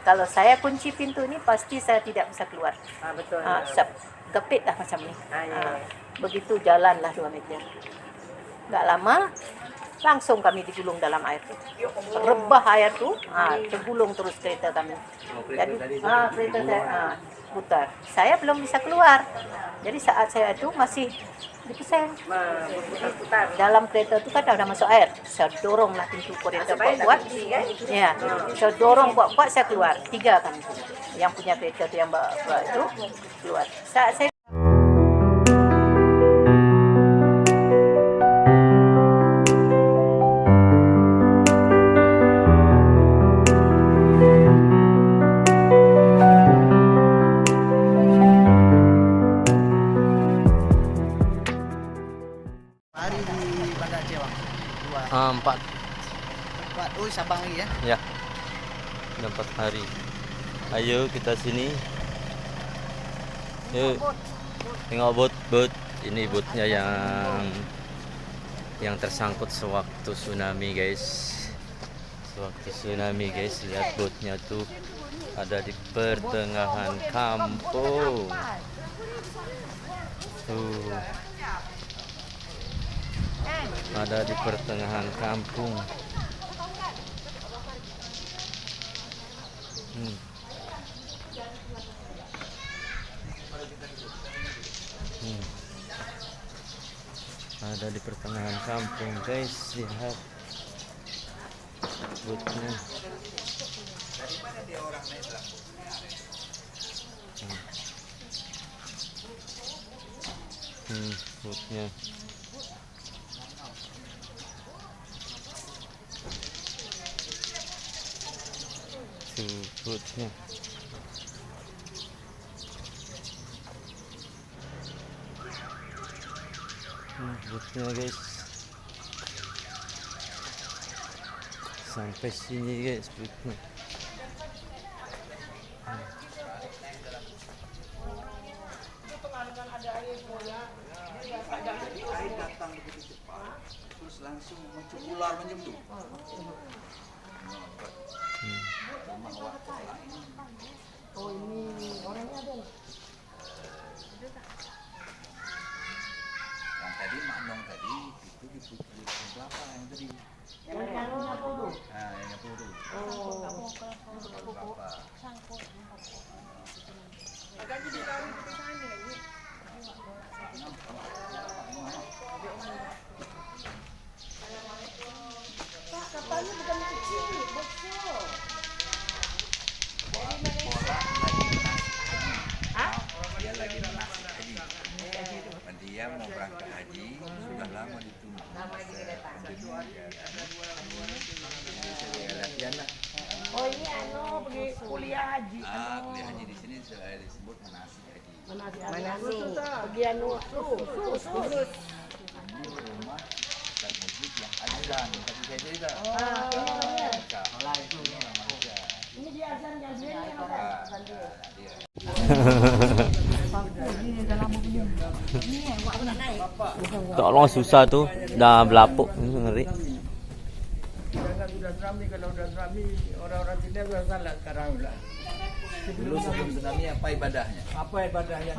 Kalau saya kunci pintu ini pasti saya tidak bisa keluar. Betul. Kepit lah macam ni. Ya. Begitu jalanlah 2 meter. Nggak lama langsung kami digulung dalam air tu. Rebah air tu, tergulung terus kereta kami. Jadi kereta saya putar. Saya belum bisa keluar. Jadi saat saya itu masih dipesan. Berputar-putar. Dalam kereta itu kan dah masuk air. Saya doronglah pintu kereta kuat-kuat. Ya, saya dorong kuat-kuat saya keluar. 3 kami. Yang punya kereta tu yang bawa itu keluar. Saat saya Hari di Banda Aceh bang? 4. 4, oh Sabang lagi ya? Ya, udah 4 hari. Ayo kita sini. Yuk, tengok bot. Ini botnya yang tersangkut sewaktu tsunami guys. Lihat botnya tuh ada di pertengahan kampung. Tuh. Ada di pertengahan kampung. Ada di pertengahan kampung guys, lihat botnya. Botnya. Botnya. Botnya guys. Sampai sini guys botnya. Air datang begitu cepat, terus langsung muncul ular macam tu. Oh ini orangnya ada. Yang tadi Maknong tadi itu di kelapa yang tadi. Yang apa tu? Yang apa tu? Kelapa. Agak jadi lari ke sana ni. Pak, kapalnya bukan kecil, besar. Dia lagi menasik haji. Dia mau berangkat haji, sudah lama ditunggu. Latihan lah. Oh ini pergi kuliah haji. Kuliah haji di sini disebut menasik haji. Manasik. Pergi khusus. Rumah dan masjid yang azan. Tadi saya cerita. Ini dia azan yang dia apa? Tolong susah tuh, dah berlapuk, ngeri. Jangan sudah tsunami, kalau sudah tsunami orang-orang sini sudah salah sekarang sudah. Dulu sebelum tsunami apa ibadahnya? Apa ibadahnya?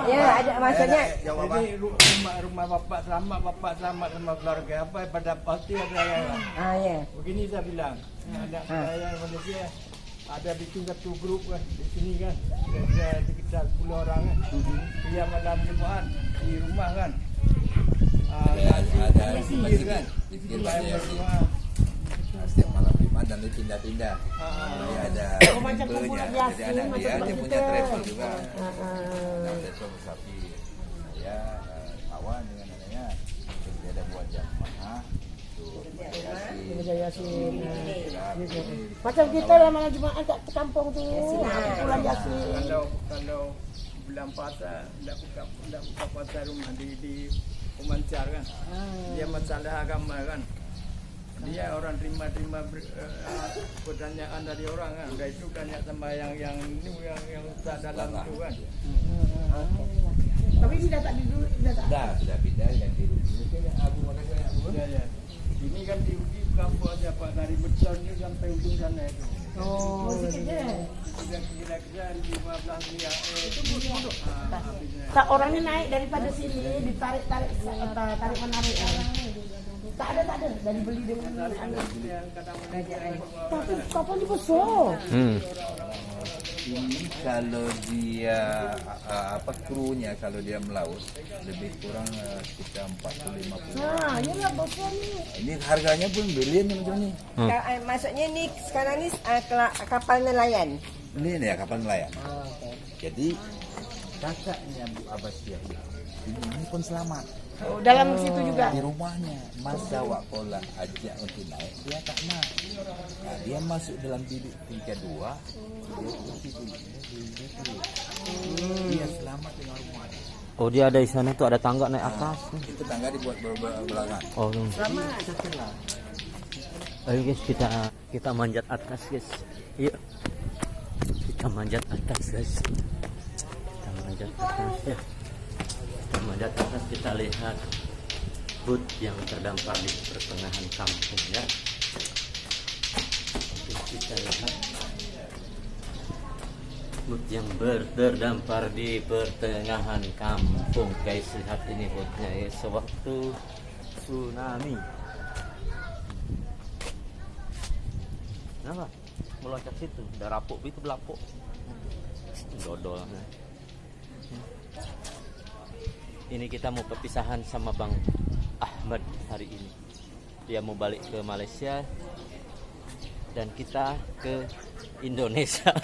Ya ada maksudnya. Jadi rumah bapak selamat sama keluarga. Apa ibadah pasti ada yang. Ya. Begini saya bilang, anak saya Malaysia ada bikin satu grup kan di sini kan, ada sekitar 10 orang kan. Dia malam Jumaat di rumah kan. Ada Masjid kan. bikin Bayar Jumaat. setiap malam Jumat dan dipindah-pindah. Jadi ada macam timbelnya, kuburan jadi Yasin, anak macam dia punya begitu. travel juga. Nah, travel musafir. Saya kawan dengan anaknya, terus dia ada buat jamaah. Yasin. Macam kita lah malam Jumaat kat kampung tu. Pulang Yasin. Kalau bulan puasa tidak buka puasa rumah di pemancar kan. Dia masalah agama kan. Dia orang terima pertanyaan dari orang kan. Dari itu kan sembahyang yang tak dalam itu kan. Tapi ini dah tak di dulu, dah tak. Dah sudah pindah yang di Ruki yang Abu Makasih Abu. Ya. Ini kan di kampung aja Pak, dari beton ni sampai ujung sana itu. Oh, Dan kira-kira 15 miliar. tak orangnya naik daripada sini ditarik tarik menarik. Tak ada dari beli dengan tapi kapan dibesar. Ini kalau dia krunya kalau dia melaut lebih kurang sekitar 40-50. Nah, inilah besar nih. Ini harganya pun belian macam ni. Maksudnya ni sekarang ni kapal nelayan. Ini ya kapal nelayan. Jadi kakaknya Bu Abasyah ini pun selamat. Oh, dalam situ juga. Di rumahnya masa wakola ajak untuk naik dia tak nak. Nah, dia masuk dalam bilik tingkat 2 dia selamat dengan rumahnya. Oh, dia ada di sana tuh, ada tangga naik atas. Itu tangga dibuat belakang. Oh, Selamat. ayo guys, kita manjat atas guys. Yuk. Kita manjat atas guys. Kita manjat atas ya. Kita manjat atas, kita lihat hut yang terdampar di pertengahan kampung ya. Oke, kita lihat hut yang terdampar di pertengahan kampung guys. Lihat ini hutnya ya, sewaktu tsunami. Kenapa? Meloncat situ, udah rapuk itu belapuk. Dodol. Ini kita mau perpisahan sama Bang Ahmad hari ini. Dia mau balik ke Malaysia dan kita ke Indonesia.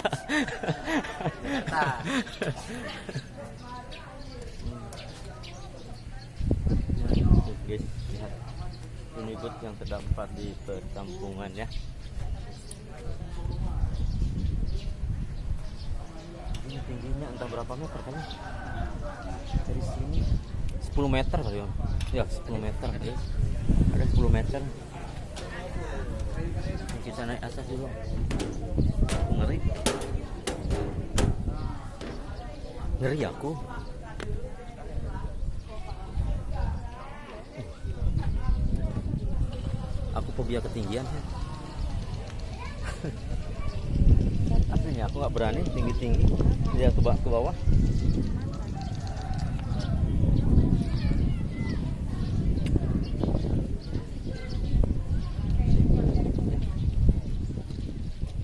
Guys, lihat ini bot yang terdampar di perkampungan ya. Ini tingginya entah berapa meter kan? Dari sini 10 meter kali ya, 10 meter ya. Ada 10 meter. Ini kita naik atas dulu. Ngeri. Ngeri aku. Aku fobia ketinggian ya. Aslinya aku nggak berani tinggi-tinggi. Dia ke bawah.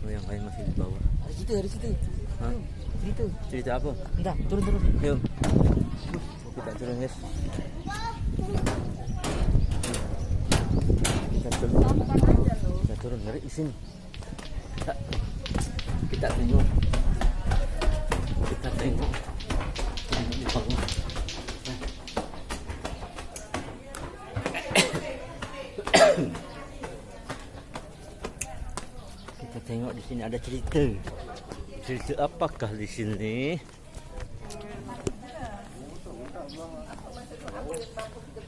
Oh, yang lain masih di bawah. Dari situ. Hah? Situ. Cerita apa? Enggak, turun. Yuk. Kita turun guys. Kita turun dari sini. Kita tengok. Kita tengok. Di bawah. Kita tengok di sini ada cerita. Cerita apakah di sini?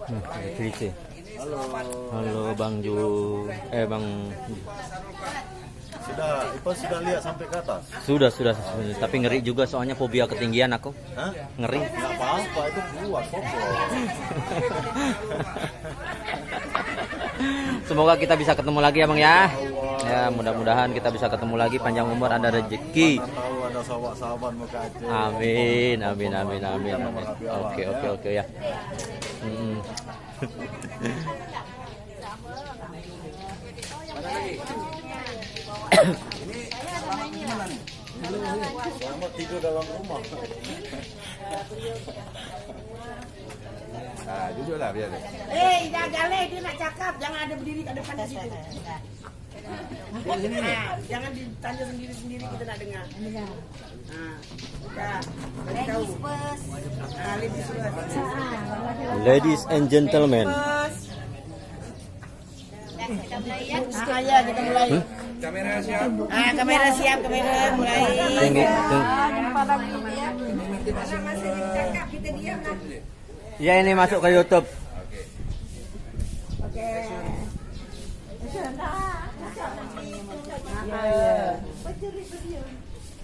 Ada cerita. Halo Bang Ju. Bang. Sudah lihat sampai ke atas? Sudah. Tapi ngeri juga soalnya fobia ketinggian aku. Hah? Ngeri. Nggak apa-apa, itu buat foto. Semoga kita bisa ketemu lagi ya Bang ya. Ya, mudah-mudahan kita bisa ketemu lagi, panjang umur, ada rezeki. Tahu ada sahabat-sahabat muka aja. Amin. Oke ya. Selamat tidur dalam rumah. Nah, duduklah biar dia. Jangan dia nak cakap, jangan ada berdiri kat depan di situ. Jangan ditanya sendiri-sendiri, kita nak dengar. Ladies first. Ladies and gentlemen. Ya, kita mulai. Kamera siap. Kamera siap, mulai. Tinggi. Ya, ini masuk ke YouTube.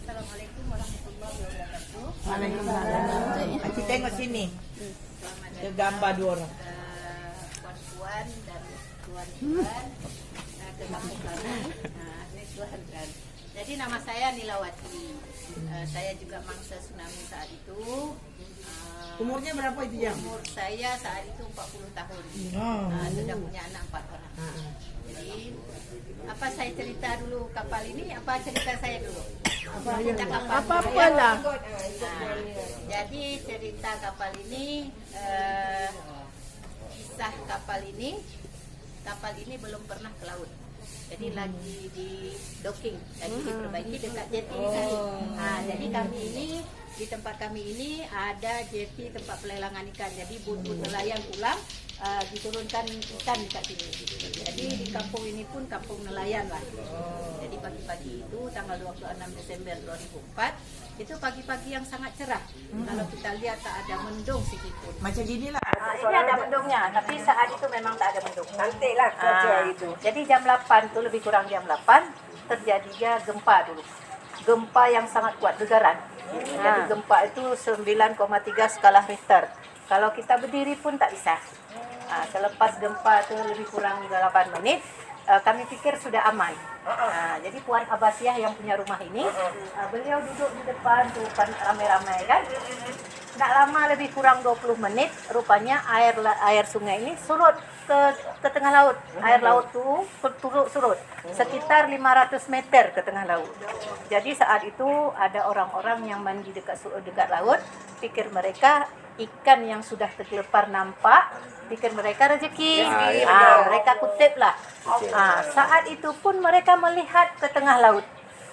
Assalamualaikum warahmatullahi wabarakatuh. Waalaikumsalam. Kita tengok sini. Ada gambar dua orang. Puan-puan dan tuan-tuan ke kampung kami. Ini Tuhan kan. Jadi nama saya Nilawati. Saya juga mangsa tsunami saat itu. Umurnya berapa itu jam? Umur saya saat itu 40 tahun. Sudah punya anak 4 orang. Jadi apa saya cerita dulu kapal ini? Apa cerita saya dulu? Cerita kapal. Apa-apa lah. Jadi cerita kapal ini, kisah kapal ini belum pernah ke laut. Jadi lagi di docking, lagi diperbaiki dekat jeti di sini. Jadi kami ini di tempat kami ini ada jeti tempat pelelangan ikan. Jadi but-but nelayan pulang diturunkan ikan dekat sini. Jadi di kampung ini pun kampung nelayan lah. Jadi pagi-pagi itu tanggal 26 Desember 2004 itu pagi-pagi yang sangat cerah. Kalau kita lihat tak ada mendung sedikitpun. Macam gini lah. Ini ada mendungnya, tapi saat itu memang tak ada mendung. Cantik lah cuaca itu. Jadi jam 8 tu lebih kurang jam 8 terjadinya gempa dulu. Gempa yang sangat kuat, gegaran. Jadi gempa itu 9,3 skala Richter. Kalau kita berdiri pun tak bisa. Selepas gempa itu lebih kurang 8 menit, kami pikir sudah aman. Jadi Puan Abbasiyah yang punya rumah ini, beliau duduk di depan tuh kan ramai-ramai kan. Tak lama lebih kurang 20 menit, rupanya air sungai ini surut ke tengah laut. Air laut tuh surut sekitar 500 meter ke tengah laut. Jadi saat itu ada orang-orang yang mandi dekat laut, pikir mereka ikan yang sudah tergelepar nampak, pikir mereka rezeki. Mereka kutip lah. Saat itu pun mereka melihat ke tengah laut.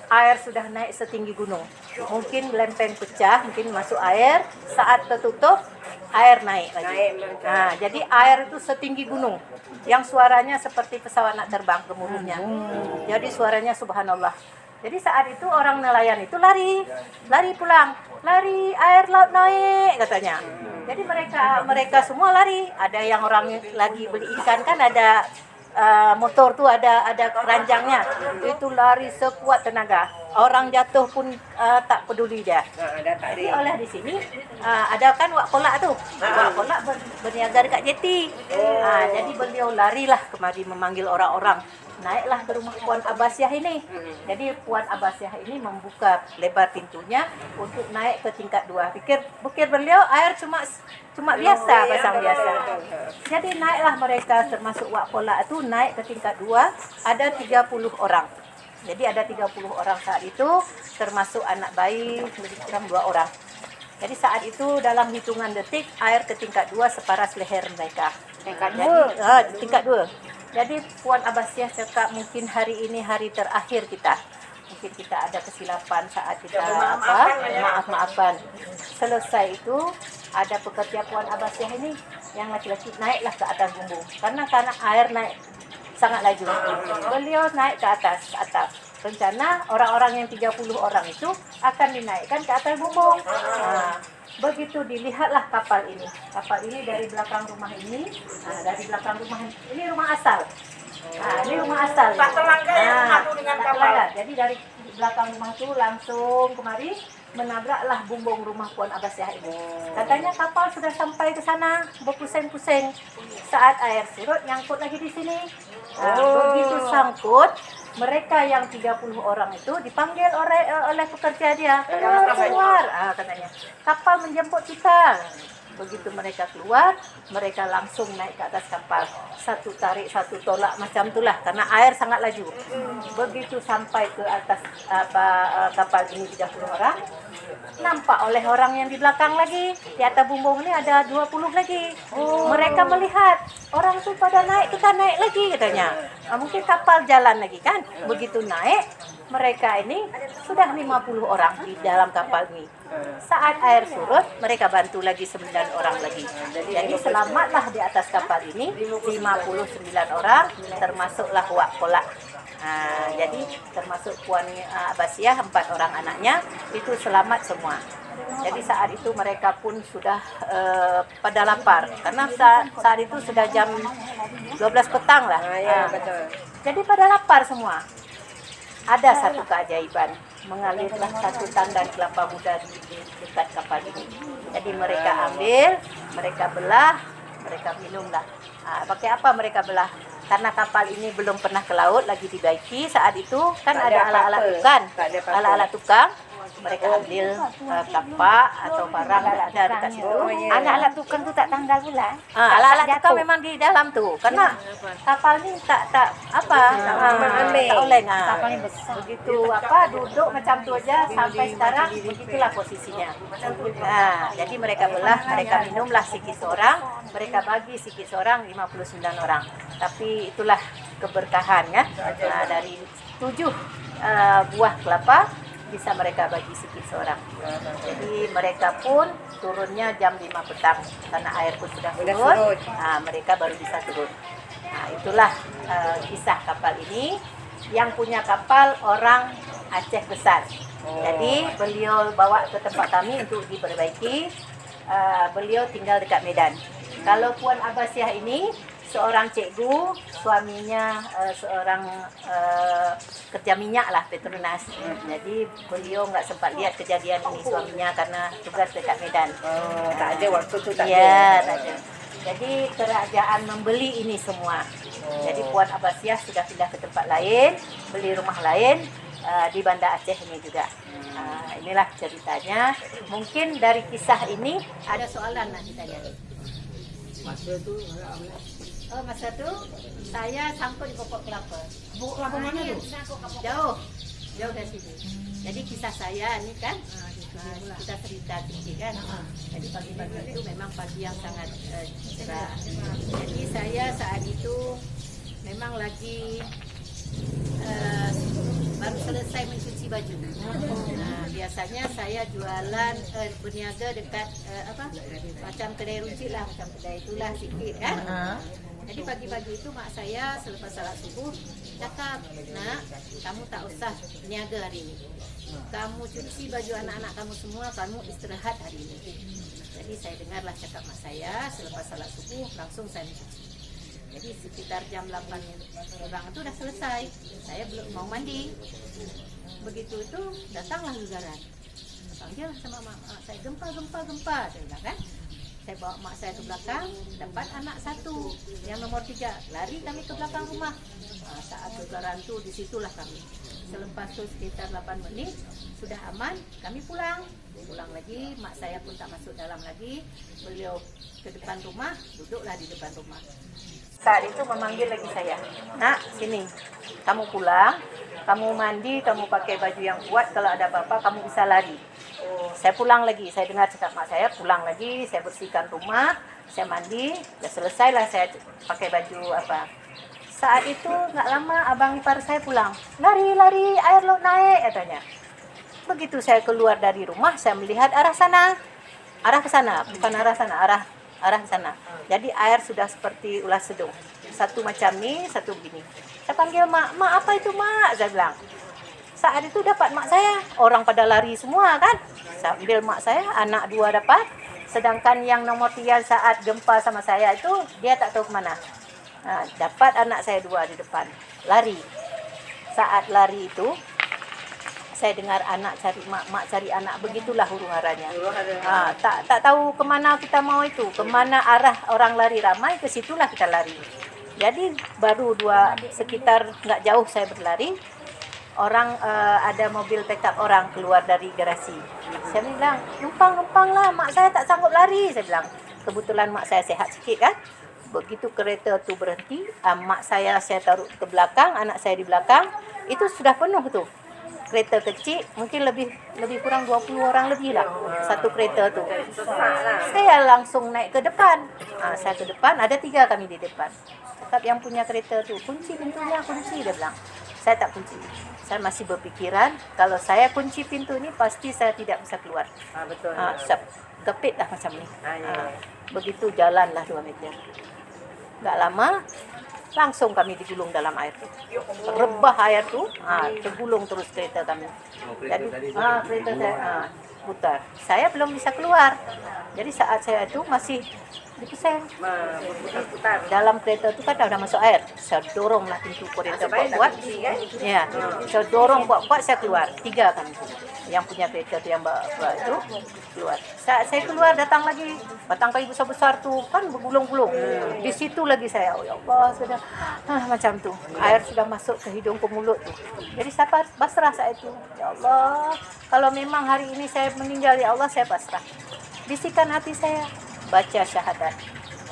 Air sudah naik setinggi gunung. Mungkin lempeng pecah, mungkin masuk air. Saat tertutup, air naik lagi. Jadi air itu setinggi gunung. Yang suaranya seperti pesawat nak terbang gemuruhnya. Jadi suaranya subhanallah. Jadi saat itu orang nelayan itu lari pulang. Lari, air laut naik katanya. Jadi mereka semua lari. Ada yang orang lagi beli ikan kan ada motor tuh ada keranjangnya, itu lari sekuat tenaga. Orang jatuh pun tak peduli dia. Jadi oleh di sini ada kan wak kolak tuh, wak kolak berniaga dekat jeti. Jadi beliau larilah kemari memanggil orang-orang. Naiklah ke rumah Puan Abbasiyah ini. Jadi Puan Abbasiyah ini membuka lebar pintunya untuk naik ke tingkat 2. Pikir beliau air cuma biasa, pasang biasa. Jadi naiklah mereka termasuk wak kolak itu naik ke tingkat 2, ada 30 orang. Jadi ada 30 orang saat itu, termasuk anak bayi lebih kurang 2 orang. Jadi saat itu dalam hitungan detik air ke tingkat 2 separas leher mereka. Tingkat 2. Jadi Puan Abbasiyah cakap mungkin hari ini hari terakhir kita. Mungkin kita ada kesilapan saat kita maaf-maafan. Selesai itu ada pekerja Puan Abbasiyah ini yang laki-laki naiklah ke atas bumbung. Karena air naik sangat laju. Beliau naik ke atas atap. Rencana orang-orang yang 30 orang itu akan dinaikkan ke atas bumbung. Begitu dilihatlah kapal ini. Kapal ini dari belakang rumah ini, dari belakang rumah ini rumah asal. Ini rumah asal. Tak terlanggar yang mengadu dengan kapal. Jadi dari belakang rumah itu langsung kemari menabraklah bumbung rumah Puan Abbasiyah ini. Katanya kapal sudah sampai ke sana, berpusing-pusing. Saat air surut nyangkut lagi di sini. Begitu sangkut, mereka yang 30 orang itu dipanggil oleh pekerja dia. Keluar, katanya. Kapal menjemput kita. Begitu mereka keluar, mereka langsung naik ke atas kapal. Satu tarik, satu tolak, macam itulah. Karena air sangat laju. Begitu sampai ke atas kapal ini 30 orang, nampak oleh orang yang di belakang lagi. Di atas bumbung ini ada 20 lagi. Mereka melihat, orang itu pada naik, kita naik lagi katanya. Mungkin kapal jalan lagi kan. Begitu naik, mereka ini sudah 50 orang di dalam kapal ini. Saat air surut, mereka bantu lagi 9 orang lagi. Jadi selamatlah di atas kapal ini 59 orang, termasuklah wak kolak. Jadi termasuk Puan Abbasiyah, 4 orang anaknya, itu selamat semua. Jadi saat itu mereka pun sudah pada lapar. Karena saat itu sudah jam 12 petang lah. Jadi pada lapar semua. Ada satu keajaiban, mengalirlah satu tandan kelapa muda di dekat kapal ini. Jadi mereka ambil, mereka belah, mereka minumlah. Pakai apa mereka belah? karena kapal ini belum pernah ke laut, lagi dibaiki. Saat itu kan Tak ada ada alat-alat apa-apa. tukang, Tak ada apa-apa. alat-alat tukang. Mereka ambil kapak atau barang yang ada dekat situ. Alat-alat tukang tu tak tanggal pula. Alat-alat tukang memang di dalam tu, karena kapal ni tak apa, tak oleng. Kapalnya besar. Begitu duduk macam tu aja sampai sekarang begitulah posisinya. Jadi mereka belah, mereka minumlah sikit seorang, mereka bagi sikit seorang 59 orang. Tapi itulah keberkahan ya. Dari 7 buah kelapa bisa mereka bagi sikit seorang. Jadi mereka pun turunnya jam 5 petang karena air pun sudah surut. Mereka baru bisa turun. Itulah kisah kapal ini. Yang punya kapal orang Aceh besar. Jadi beliau bawa ke tempat kami untuk diperbaiki. Beliau tinggal dekat Medan. Kalau Puan Abbasiah ini seorang cikgu, suaminya seorang kerja minyak lah, Petronas. Jadi beliau nggak sempat lihat kejadian ini suaminya karena tugas dekat Medan. Tak ada waktu tu, tak Ya, ada. tak ada. Jadi kerajaan membeli ini semua. Jadi Puan Abbasiah sudah pindah ke tempat lain, beli rumah lain di Banda Aceh ini juga. Inilah ceritanya. Mungkin dari kisah ini ada soalan nak ditanya. Masa tu saya sampai di pokok kelapa. Pokok kelapa mana tu? Jauh dari situ. Jadi kisah saya ni kan, kita cerita sedikit kan. Jadi pagi-pagi itu memang pagi yang sangat cerah. Jadi saya saat itu memang lagi baru selesai mencuci baju. Biasanya saya jualan berniaga dekat macam kedai runcit lah, macam kedai itulah sikit kan. Jadi pagi-pagi itu mak saya selepas salat subuh cakap, "Nak, kamu tak usah berniaga hari ini. Kamu cuci baju anak-anak kamu semua, kamu istirahat hari ini." Jadi saya dengarlah cakap mak saya, selepas salat subuh langsung saya mencuci. Jadi sekitar jam 8 kurang itu dah selesai. Saya belum mau mandi. Begitu itu datanglah gugaran. Panggil sama mak saya, gempa. Saya bilang kan. Saya bawa mak saya ke belakang, dapat anak satu yang nomor 3. Lari kami ke belakang rumah. Saat gugaran tu disitulah kami. Selepas tu sekitar 8 menit sudah aman, kami pulang lagi. Mak saya pun tak masuk dalam lagi. Beliau ke depan rumah, duduklah di depan rumah. Saat itu memanggil lagi saya, "Nak, sini. Kamu pulang, kamu mandi, kamu pakai baju yang kuat. Kalau ada apa-apa, kamu bisa lari." Saya pulang lagi. Saya dengar cakap mak saya, pulang lagi. Saya bersihkan rumah, saya mandi. Dah selesailah saya pakai baju apa. Saat itu nggak lama abang ipar saya pulang. "Lari, air laut naik," katanya. Begitu saya keluar dari rumah, saya melihat arah ke sana, bukan arah sana, arah sana. Jadi air sudah seperti ulas sedung. Satu macam ni, satu begini. Saya panggil mak, apa itu mak? Saya bilang. Saat itu dapat mak saya, orang pada lari semua kan. Saya ambil mak saya, anak 2 dapat. Sedangkan yang nomor 3 saat gempa sama saya itu, dia tak tahu kemana. Dapat anak saya 2 di depan, lari. Saat lari itu, saya dengar anak cari mak cari anak, begitulah huru-haranya. Tak tahu kemana kita mau itu, kemana arah orang lari ramai, ke situlah kita lari. Jadi baru sekitar nggak jauh saya berlari, orang ada mobil pickup orang keluar dari garasi. Saya bilang, numpang lah, mak saya tak sanggup lari. Saya bilang, kebetulan mak saya sehat sikit kan. Begitu kereta tu berhenti, mak saya taruh ke belakang, anak saya di belakang, itu sudah penuh tu. Kereta kecil, mungkin lebih kurang 20 orang lebih lah satu kereta tu. Saya langsung naik ke depan. Saya ke depan, ada 3 kami di depan. Cakap yang punya kereta tu, kunci pintunya, kunci, dia bilang. Saya tak kunci. Saya masih berpikiran, kalau saya kunci pintu ni pasti saya tidak bisa keluar. Betul. Kepit lah macam ni. Begitu jalanlah 2 meter. Tak lama, langsung kami digulung dalam air tu. Rebah air tu, tergulung terus kereta kami. Jadi, kereta saya. berputar. Saya belum bisa keluar. Jadi saat saya itu masih dipusing. Dalam kereta itu kan ada masuk air. Saya doronglah pintu kereta kuat-kuat. Ya, saya dorong kuat-kuat, saya keluar. 3 kan. Yang punya kereta itu yang bawa itu keluar. Saat saya keluar datang lagi batang kayu besar-besar tuh kan bergulung-gulung. Di situ lagi saya, oh ya Allah, sudah macam tuh. Air sudah masuk ke hidung ke mulut tuh. Jadi saya pasrah saat itu. Ya Allah, kalau memang hari ini saya meninggal, ya Allah saya pasrah. Bisikan hati saya, baca syahadat.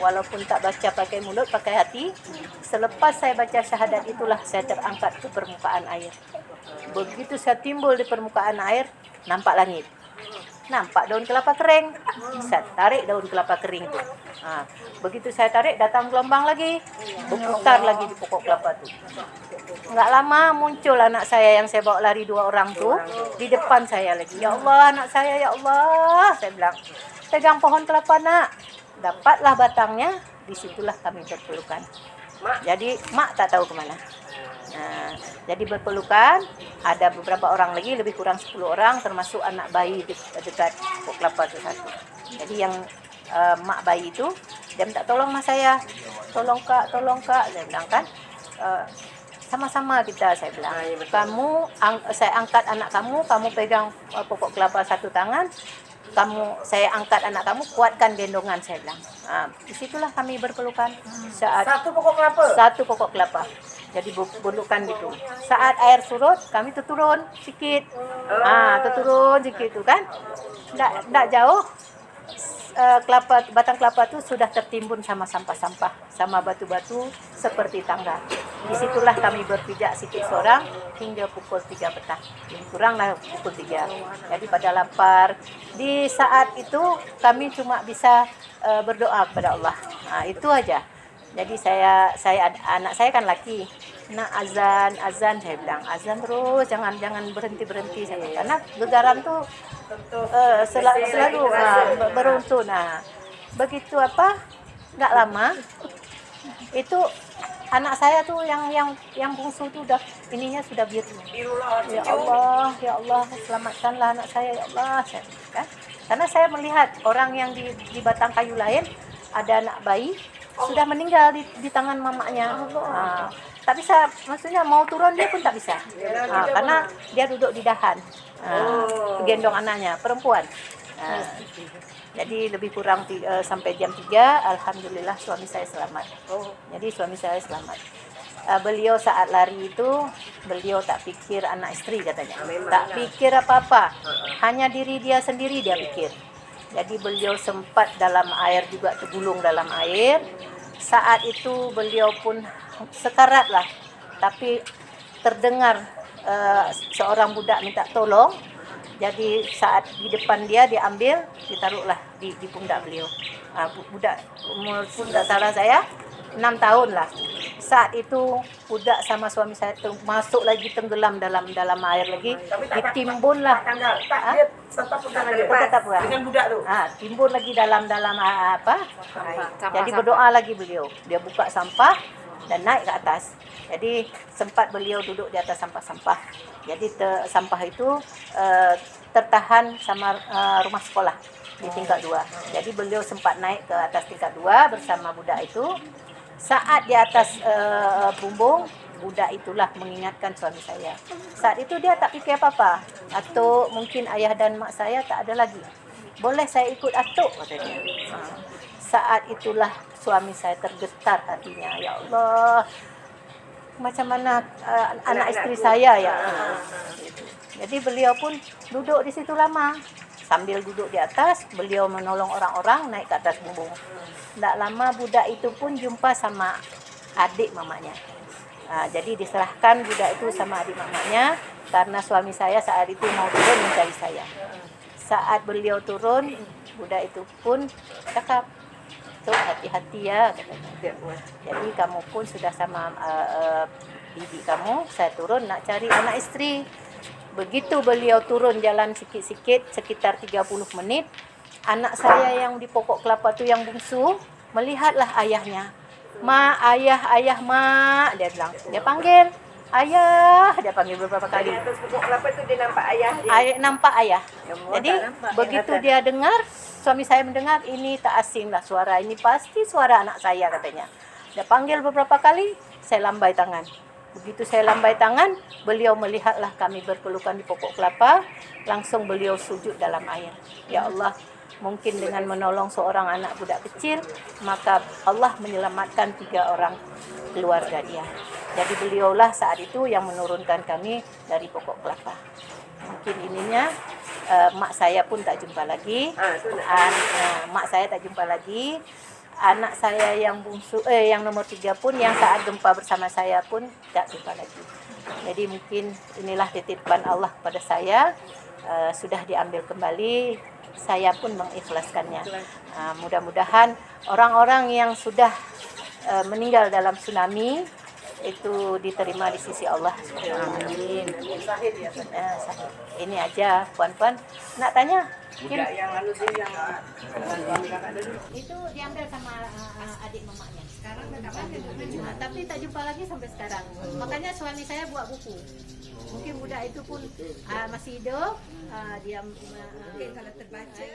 Walaupun tak baca pakai mulut, pakai hati. Selepas saya baca syahadat itulah saya terangkat ke permukaan air. Begitu saya timbul di permukaan air, nampak langit. Nampak daun kelapa kering. Saya tarik daun kelapa kering itu. Begitu saya tarik, datang gelombang lagi. Berputar lagi di pokok kelapa itu. Enggak lama muncul anak saya yang saya bawa lari 2 orang tuh di depan saya lagi. Ya Allah, anak saya, ya Allah. Saya bilang, pegang pohon kelapa nak. Dapatlah batangnya, disitulah kami berpelukan. Jadi mak tak tahu kemana. Jadi berpelukan, ada beberapa orang lagi, lebih kurang 10 orang, termasuk anak bayi dekat pokok kelapa itu satu. Jadi yang mak bayi itu, dia minta tolong mas saya, tolong kak, saya bilang kan, sama-sama kita, saya bilang, saya angkat anak kamu pegang pokok kelapa satu tangan, saya angkat anak kamu, kuatkan gendongan, saya bilang. Disitulah kami berpelukan. Satu pokok kelapa. Satu pokok kelapa. Jadi berpelukan gitu. Saat air surut, kami turun sikit. Turun sikit tu kan. Tak jauh. Batang kelapa tu sudah tertimbun sama sampah-sampah, sama batu-batu seperti tangga. Disitulah kami berpijak sikit seorang hingga pukul 3 petang. Lebih kuranglah pukul 3. Jadi pada lapar. Di saat itu kami cuma bisa berdoa kepada Allah. Itu aja. Jadi anak saya kan laki. Nak azan saya bilang, azan terus, jangan berhenti saya. Karena getaran tuh selalu beruntun. Begitu nggak lama itu anak saya tuh yang bungsu tuh udah ininya sudah biru. Ya Allah, selamatkanlah anak saya, ya Allah, kan? Karena saya melihat orang yang di batang kayu lain ada anak bayi sudah meninggal di tangan mamanya. Tapi maksudnya mau turun dia pun tak bisa. Karena dia duduk di dahan. Gendong anaknya, perempuan. Jadi lebih kurang sampai jam 3, alhamdulillah suami saya selamat. Jadi suami saya selamat. Beliau saat lari itu, beliau tak pikir anak istri katanya. Tak pikir apa-apa. Hanya diri dia sendiri dia pikir. Jadi beliau sempat dalam air juga, tergulung dalam air. Saat itu beliau pun sekarat lah. Tapi terdengar seorang budak minta tolong. Jadi saat di depan dia diambil, ditaruhlah di pundak beliau. Budak umur pun tak salah saya 6 tahun lah. Saat itu budak sama suami saya masuk lagi, tenggelam dalam air lagi, ditimbunlah. Tetap dengan budak tu. Timbun lagi dalam apa? Jadi berdoa lagi beliau. Dia buka sampah dan naik ke atas. Jadi sempat beliau duduk di atas sampah-sampah. Jadi sampah itu tertahan sama rumah sekolah di tingkat 2. Jadi beliau sempat naik ke atas tingkat 2 bersama budak itu. Saat di atas bumbung, budak itulah mengingatkan suami saya. Saat itu dia tak fikir apa-apa. Atuk, mungkin ayah dan mak saya tak ada lagi. Boleh saya ikut atuk, kata dia. Saat itulah suami saya tergetar hatinya. Ya Allah, macam mana anak istri saya ya. Jadi beliau pun duduk di situ lama. Sambil duduk di atas, beliau menolong orang-orang naik ke atas bumbung. Tak lama budak itu pun jumpa sama adik mamanya. Jadi diserahkan budak itu sama adik mamanya karena suami saya saat itu mau turun mencari saya. Saat beliau turun, budak itu pun cakap, "Tuh, hati-hati ya," katanya. Jadi kamu pun sudah sama bibi kamu, saya turun nak cari anak istri. Begitu beliau turun jalan sikit-sikit, sekitar 30 menit, anak saya yang di pokok kelapa tu yang bungsu, melihatlah ayahnya. "Ma, ayah, mak," dia bilang. Dia panggil. ayah, dia panggil beberapa kali. Di atas pokok kelapa tu dia nampak ayah dia. Nampak ayah. Allah Jadi tak nampak begitu yang atas. dia dengar, suami saya mendengar, ini tak asing lah suara, ini pasti suara anak saya katanya. Dia panggil beberapa kali, saya lambai tangan. Begitu saya lambai tangan, beliau melihatlah kami berpelukan di pokok kelapa, langsung beliau sujud dalam air. Ya Allah, mungkin dengan menolong seorang anak budak kecil, maka Allah menyelamatkan 3 orang keluarga dia. Jadi beliaulah saat itu yang menurunkan kami dari pokok kelapa. Mungkin ininya mak saya pun tak jumpa lagi. Mak saya tak jumpa lagi. Anak saya yang bungsu, yang nomor 3 pun yang saat gempa bersama saya pun tak jumpa lagi. Jadi mungkin inilah titipan Allah pada saya, sudah diambil kembali. Saya pun mengikhlaskannya. Mudah-mudahan orang-orang yang sudah meninggal dalam tsunami itu diterima di sisi Allah. Amin. Sahid ya. Sahid. Ini aja, puan-puan. Nak tanya? Budak yang halus ini yang Itu diambil sama adik mamanya. Sekarang tapi tak jumpa lagi sampai sekarang. Makanya suami saya buat buku. Mungkin budak itu pun masih hidup. Dia mungkin kalau terbaca.